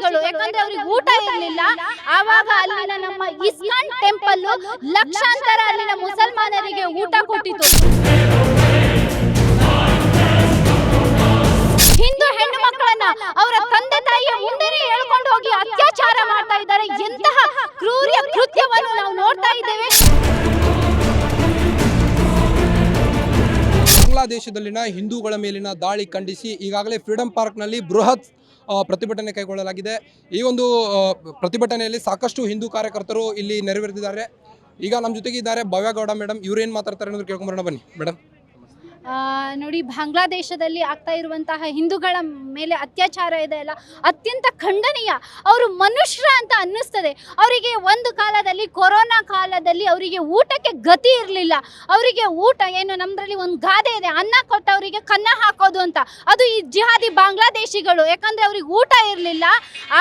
ಬಾಂಗ್ಲಾದೇಶಿಗಳು, ಯಾಕಂದ್ರೆ ಅವ್ರಿಗೆ ಊಟ ಇರಲಿಲ್ಲ. ಆವಾಗ ಅಲ್ಲಿನ ನಮ್ಮ ಇಸ್ಕಾನ್ ಟೆಂಪಲ್ ಲಕ್ಷಾಂತರ ಅಲ್ಲಿನ ಮುಸಲ್ಮಾನರಿಗೆ ಊಟ ಕೊಟ್ಟಿತು. ಹಿಂದೂ ಹೆಣ್ಣು ಮಕ್ಕಳನ್ನ ಅವರ ತಂದೆ ತಾಯಿಯ ಮುಂದೆನೇ ಹೇಳ್ಕೊಂಡು ಹೋಗಿ ಅತ್ಯಾಚಾರ ಮಾಡ್ತಾ ಇದ್ದಾರೆ. ಎಂತಹ ಕ್ರೂರ ಕೃತ್ಯವನ್ನು ನಾವು ನೋಡ್ತಾ ಇದ್ದೇವೆ. ಬಾಂಗ್ಲಾದೇಶದಲ್ಲಿನ ಹಿಂದೂಗಳ ಮೇಲಿನ ದಾಳಿ ಖಂಡಿಸಿ ಈಗಾಗಲೇ ಫ್ರೀಡಂ ಪಾರ್ಕ್ನಲ್ಲಿ ಬೃಹತ್ ಪ್ರತಿಭಟನೆ ಕೈಗೊಳ್ಳಲಾಗಿದೆ. ಈ ಒಂದು ಪ್ರತಿಭಟನೆಯಲ್ಲಿ ಸಾಕಷ್ಟು ಹಿಂದೂ ಕಾರ್ಯಕರ್ತರು ಇಲ್ಲಿ ನೆರವೇರಿದ್ದಾರೆ. ಈಗ ನಮ್ಮ ಜೊತೆಗೆ ಇದ್ದಾರೆ ಭವ್ಯಗೌಡ ಮೇಡಮ್. ಇವರೇನು ಮಾತಾಡ್ತಾರೆ ಅನ್ನೋದು ಕೇಳ್ಕೊಂಬರೋಣ ಬನ್ನಿ ಮೇಡಮ್. ನೋಡಿ, ಬಾಂಗ್ಲಾದೇಶದಲ್ಲಿ ಆಗ್ತಾ ಇರುವಂತಹ ಹಿಂದೂಗಳ ಮೇಲೆ ಅತ್ಯಾಚಾರ ಇದೆ ಅಲ್ಲ, ಅತ್ಯಂತ ಖಂಡನೀಯ. ಅವರು ಮನುಷ್ಯರ ಅಂತ ಅನ್ನಿಸ್ತದೆ. ಅವರಿಗೆ ಒಂದು ಕಾಲದಲ್ಲಿ ಕೊರೋನಾ ಕಾಲದಲ್ಲಿ ಅವರಿಗೆ ಊಟಕ್ಕೆ ಗತಿ ಇರಲಿಲ್ಲ. ಅವರಿಗೆ ಊಟ ಏನು, ನಮ್ಮದ್ರಲ್ಲಿ ಒಂದು ಗಾದೆ ಇದೆ, ಅನ್ನ ಕೊಟ್ಟವರಿಗೆ ಕನ್ನ ಹಾಕೋದು ಅಂತ. ಅದು ಈ ಜಿಹಾದಿ ಬಾಂಗ್ಲಾದೇಶಿಗಳು, ಯಾಕಂದರೆ ಅವ್ರಿಗೆ ಊಟ ಇರಲಿಲ್ಲ.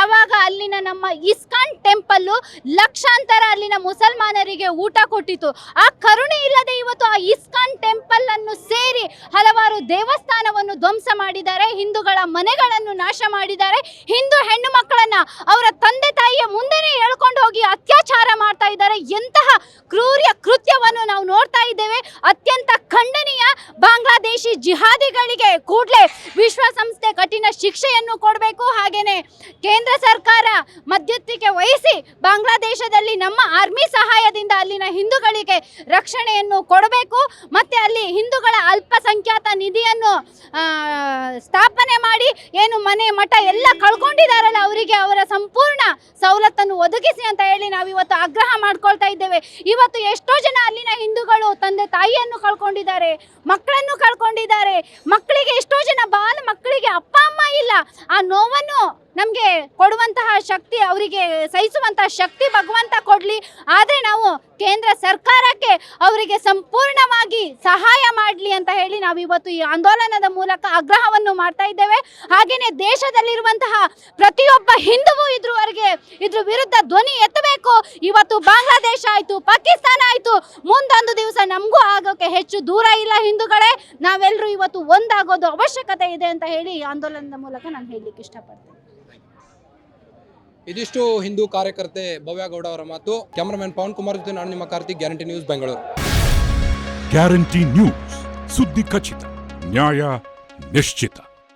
ಆವಾಗ ಅಲ್ಲಿನ ನಮ್ಮ ಇಸ್ಕಾನ್ ಟೆಂಪಲ್ಲು ಲಕ್ಷಾಂತರ ಅಲ್ಲಿನ ಮುಸಲ್ಮಾನರಿಗೆ ಊಟ ಕೊಟ್ಟಿತು. ಆ ಕರುಣೆ ಇಲ್ಲದೆ ಇವತ್ತು ಆ ಇಸ್ಕಾನ್ ಟೆಂಪಲ್ ಅನ್ನು ಸೇರಿ ಹಲವಾರು ದೇವಸ್ಥಾನವನ್ನು ಧ್ವಂಸ ಮಾಡಿದ್ದಾರೆ. ಹಿಂದೂಗಳ ಮನೆಗಳನ್ನು ನಾಶ ಮಾಡಿದ್ದಾರೆ. ಹಿಂದೂ ಹೆಣ್ಣು ಮಕ್ಕಳನ್ನ ಅವರ ತಂದೆ ತಾಯಿಯ ಮುಂದೆನೇ ಹೇಳ್ಕೊಂಡು ಹೋಗಿ ಅತ್ಯಾಚಾರ ಮಾಡ್ತಾ ಇದ್ದಾರೆ. ಎಂತಹ ಕ್ರೂರ ಕೃತ್ಯವನ್ನು ನಾವು ನೋಡ್ತಾ ಇದ್ದೇವೆ. ಅತ್ಯಂತ ಖಂಡನೀಯ. ಬಾಂಗ್ಲಾದೇಶಿ ಜಿಹಾದಿಗಳಿಗೆ ಕೂಡಲೇ ವಿಶ್ವಸಂಸ್ಥೆ ಕಠಿಣ ಶಿಕ್ಷೆಯನ್ನು ಕೊಡಬೇಕು. ಹಾಗೇನೆ ಕೇಂದ್ರ ಸರ್ಕಾರ ಮಧ್ಯಸ್ಥಿಕೆ ವಹಿಸಿ ಬಾಂಗ್ಲಾದೇಶದಲ್ಲಿ ನಮ್ಮ ಆರ್ಮಿ ಸಹಾಯದಿಂದ ಅಲ್ಲಿನ ಹಿಂದೂಗಳಿಗೆ ರಕ್ಷಣೆಯನ್ನು ಕೊಡಬೇಕು. ಮತ್ತೆ ಅಲ್ಲಿ ಹಿಂದೂಗಳ ಅಲ್ಪಸಂಖ್ಯಾತ ನಿಧಿಯನ್ನು ಸ್ಥಾಪನೆ ಮಾಡಿ ಏನು ಮನೆ ಮಠ ಎಲ್ಲ ಕಳ್ಕೊಂಡಿದ್ದಾರಲ್ಲ, ಅವರಿಗೆ ಅವರ ಸಂಪೂರ್ಣ ಸವಲತ್ತನ್ನು ಒದಗಿಸಿ ಅಂತ ಹೇಳಿ ನಾವು ಇವತ್ತು ಆಗ್ರಹ ಮಾಡ್ಕೊಳ್ತಾ ಇದ್ದೇವೆ. ಇವತ್ತು ಎಷ್ಟೋ ಜನ ಅಲ್ಲಿನ ಹಿಂದೂಗಳು ತಂದೆ ತಾಯಿಯನ್ನು ಕಳ್ಕೊಂಡಿದ್ದಾರೆ, ಮಕ್ಕಳನ್ನು ಕಳ್ಕೊಂಡಿದ್ದಾರೆ. ಮಕ್ಕಳಿಗೆ ಎಷ್ಟೋ ಜನ ಬಾಲ ಮಕ್ಕಳಿಗೆ ಅಪ್ಪ ಅಮ್ಮ ಇಲ್ಲ. ಆ ನೋವನ್ನು ನಮಗೆ ಕೊಡುವಂತಹ ಶಕ್ತಿ, ಅವರಿಗೆ ಸಹಿಸುವಂತಹ ಶಕ್ತಿ ಭಗವಂತ ಕೊಡಲಿ. ಆದರೆ ನಾವು ಕೇಂದ್ರ ಸರ್ಕಾರಕ್ಕೆ ಅವರಿಗೆ ಸಂಪೂರ್ಣವಾಗಿ ಸಹಾಯ ಮಾಡಲಿ ಅಂತ ಹೇಳಿ ನಾವು ಇವತ್ತು ಈ ಆಂದೋಲನದ ಮೂಲಕ ಆಗ್ರಹವನ್ನು ಮಾಡ್ತಾ ಇದ್ದೇವೆ. ಹಾಗೆಯೇ ದೇಶದಲ್ಲಿರುವಂತಹ ಪ್ರತಿಯೊಬ್ಬ ಹಿಂದುವು ಇದ್ರ ವಿರುದ್ಧ ಧ್ವನಿ ಎತ್ತಬೇಕು. ಇವತ್ತು ಬಾಂಗ್ಲಾದೇಶ ಆಯಿತು, ಪಾಕಿಸ್ತಾನ ಆಯಿತು, ಮುಂದೊಂದು ದಿವಸ ನಮಗೂ ಆಗೋಕ್ಕೆ ಹೆಚ್ಚು ದೂರ ಇಲ್ಲ ಹಿಂದೂಗಳೇ. ನಾವೆಲ್ಲರೂ ಇವತ್ತು ಒಂದಾಗೋದು ಅವಶ್ಯಕತೆ ಇದೆ ಅಂತ ಹೇಳಿ ಈ ಆಂದೋಲನದ ಮೂಲಕ ನಾನು ಹೇಳಲಿಕ್ಕೆ ಇಷ್ಟಪಡ್ತೇನೆ. ಇದಿಷ್ಟು ಹಿಂದೂ ಕಾರ್ಯಕರ್ತೆ ಭವ್ಯಗೌಡ ಅವರ ಮಾತು. ಕ್ಯಾಮರಾಮನ್ ಪವನ್ ಕುಮಾರ್ ಜೊತೆ ನಾನು ನಿಮ್ಮ Karthik, guarantee news, Bengaluru. Guarantee news, ಸುದ್ದಿ ಖಚಿತ, ನ್ಯಾಯ ನಿಶ್ಚಿತ.